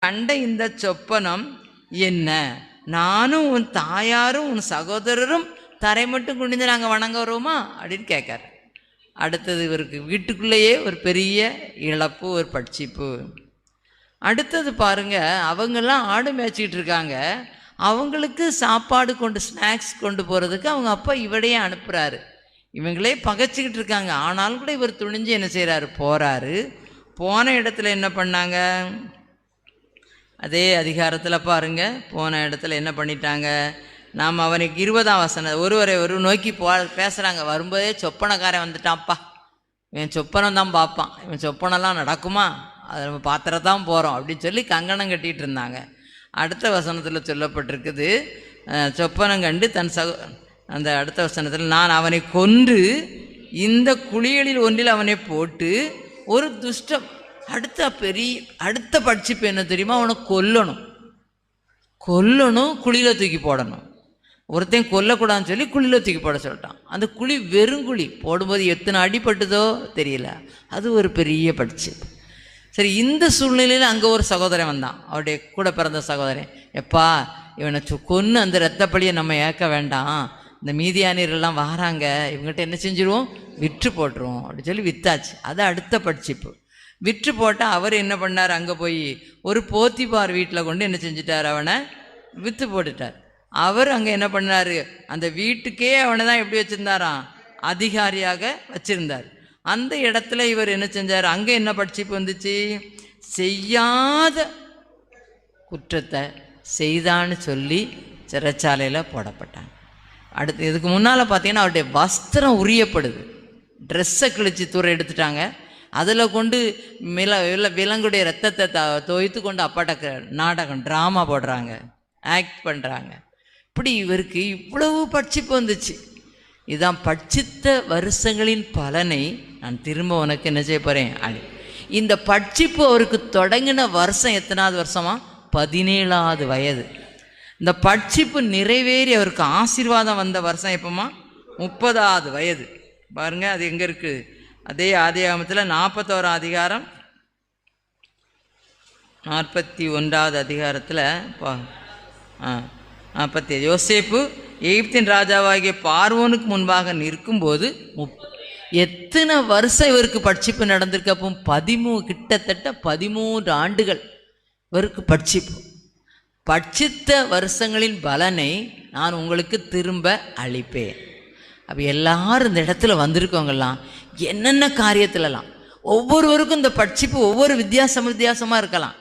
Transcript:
கண்ட இந்த சொப்பனம் என்ன? நானும் உன் தாயாரும் உன் சகோதரரும் தரை மட்டும் குனிந்து நாங்கள் வணங்க வருவோமா அப்படின்னு கேட்கார். அடுத்தது இவருக்கு வீட்டுக்குள்ளேயே ஒரு பெரிய இழப்பு, ஒரு பட்சிப்பு. அடுத்தது பாருங்க, அவங்கெல்லாம் ஆடு மேய்ச்சிக்கிட்டு இருக்காங்க. அவங்களுக்கு சாப்பாடு கொண்டு ஸ்நாக்ஸ் கொண்டு போகிறதுக்கு அவங்க அப்பா இவடையே அனுப்புகிறாரு. இவங்களே பகைச்சிக்கிட்டு இருக்காங்க. ஆனாலும் கூட இவர் துணிஞ்சு என்ன செய்கிறாரு, போகிறாரு. போன இடத்துல என்ன பண்ணாங்க, அதே அதிகாரத்தில் பாருங்க, போன இடத்துல என்ன பண்ணிட்டாங்க, நாம் அவனுக்கு 20ஆம் வசனம் ஒருவரை நோக்கி பேசுகிறாங்க. வரும்போதே சொப்பனக்காரன் வந்துட்டான்ப்பா, இவன் சொப்பனம் தான் பார்ப்பான், இவன் சொப்பனம்லாம் நடக்குமா, அதை நம்ம பாத்திரத்தான் போகிறோம் அப்படின்னு சொல்லி கங்கணம் கட்டிகிட்டு இருந்தாங்க. அடுத்த வசனத்தில் சொல்லப்பட்டிருக்குது, சொப்பனம் கண்டு தன் அந்த அடுத்த வசனத்தில், நான் அவனை கொன்று இந்த குழிகளில் ஒன்றில் அவனை போட்டு ஒரு துஷ்டம். அடுத்த பட்சிப்பு என்ன தெரியுமா, அவனை கொல்லணும், குழியில் தூக்கி போடணும். ஒருத்தையும் கொல்லக்கூடாதுன்னு சொல்லி குழியில் தூக்கி போட சொல்லிட்டான். அந்த குழி வெறுங்குழி, போடும்போது எத்தனை அடிப்பட்டதோ தெரியல. அது ஒரு பெரிய பட்சிப்பு. சரி, இந்த சூழ்நிலையில் அங்கே ஒரு சகோதரன் வந்தான், அவருடைய கூட பிறந்த சகோதரன். எப்பா, இவனை கொன்று அந்த இரத்தப்பழியை நம்ம ஏற்க வேண்டாம், இந்த மீதியானியரெல்லாம் வராங்க, இவங்ககிட்ட என்ன செஞ்சுருவோம், விற்று போட்டுருவோம் அப்படின்னு சொல்லி வித்தாச்சு. அது அடுத்த பட்சிப்பு. விற்று போட்டால் அவர் என்ன பண்ணார், அங்கே போய் ஒரு போத்திபார் வீட்டில் கொண்டு என்ன செஞ்சிட்டார், அவனை விற்று போட்டுட்டார். அவர் அங்கே என்ன பண்ணார், அந்த வீட்டுக்கே அவனை தான் எப்படி வச்சுருந்தாராம், அதிகாரியாக வச்சுருந்தார். அந்த இடத்துல இவர் என்ன செஞ்சார், அங்கே என்ன பட்சிப்பு வந்துச்சு, செய்யாத குற்றத்தை செய்தான்னு சொல்லி சிறைச்சாலையில் போடப்பட்டாங்க. அடுத்து இதுக்கு முன்னால் பார்த்தீங்கன்னா அவருடைய வஸ்திரம் உரியப்படுது, ட்ரெஸ்ஸை கிழிச்சு தூர எடுத்துட்டாங்க. அதில் கொண்டு விலங்குடைய ரத்தத்தை தோய்த்து கொண்டு அப்பாட்ட நாடகம் ட்ராமா போடுறாங்க, ஆக்ட் பண்ணுறாங்க. இப்படி இவருக்கு இவ்வளவு பட்சிப்பு வந்துச்சு. இதுதான் பட்சித்த வருஷங்களின் பலனை நான் திரும்ப உனக்கு என்ன செய்ய போகிறேன். இந்த பட்சிப்பு அவருக்கு தொடங்கின வருஷம் எத்தனாவது வருஷமா, 17வது வயது. இந்த பட்சிப்பு நிறைவேறி அவருக்கு ஆசீர்வாதம் வந்த வருஷம் எப்போமா, 30வது வயது. பாருங்கள், அது எங்கே இருக்குது, அதே ஆதியாகமத்தில் 41ஆம் அதிகாரம் 41வது அதிகாரத்தில் 40. யோசேப்பு எகிப்தின் ராஜாவாகிய பார்வோனுக்கு முன்பாக நிற்கும்போது எத்தனை வருஷம் இவருக்கு பட்சிப்பு நடந்திருக்கு. அப்போ கிட்டத்தட்ட 13 ஆண்டுகள் இவருக்கு பட்சிப்பு. பட்சித்த வருஷங்களின் பலனை நான் உங்களுக்கு திரும்ப அளிப்பேன். அப்போ எல்லாரும் இந்த இடத்துல வந்திருக்கவங்கெல்லாம் என்னென்ன காரியத்திலலாம், ஒவ்வொருவருக்கும் இந்த பட்சிப்பு ஒவ்வொரு வித்தியாசமாக இருக்கலாம்.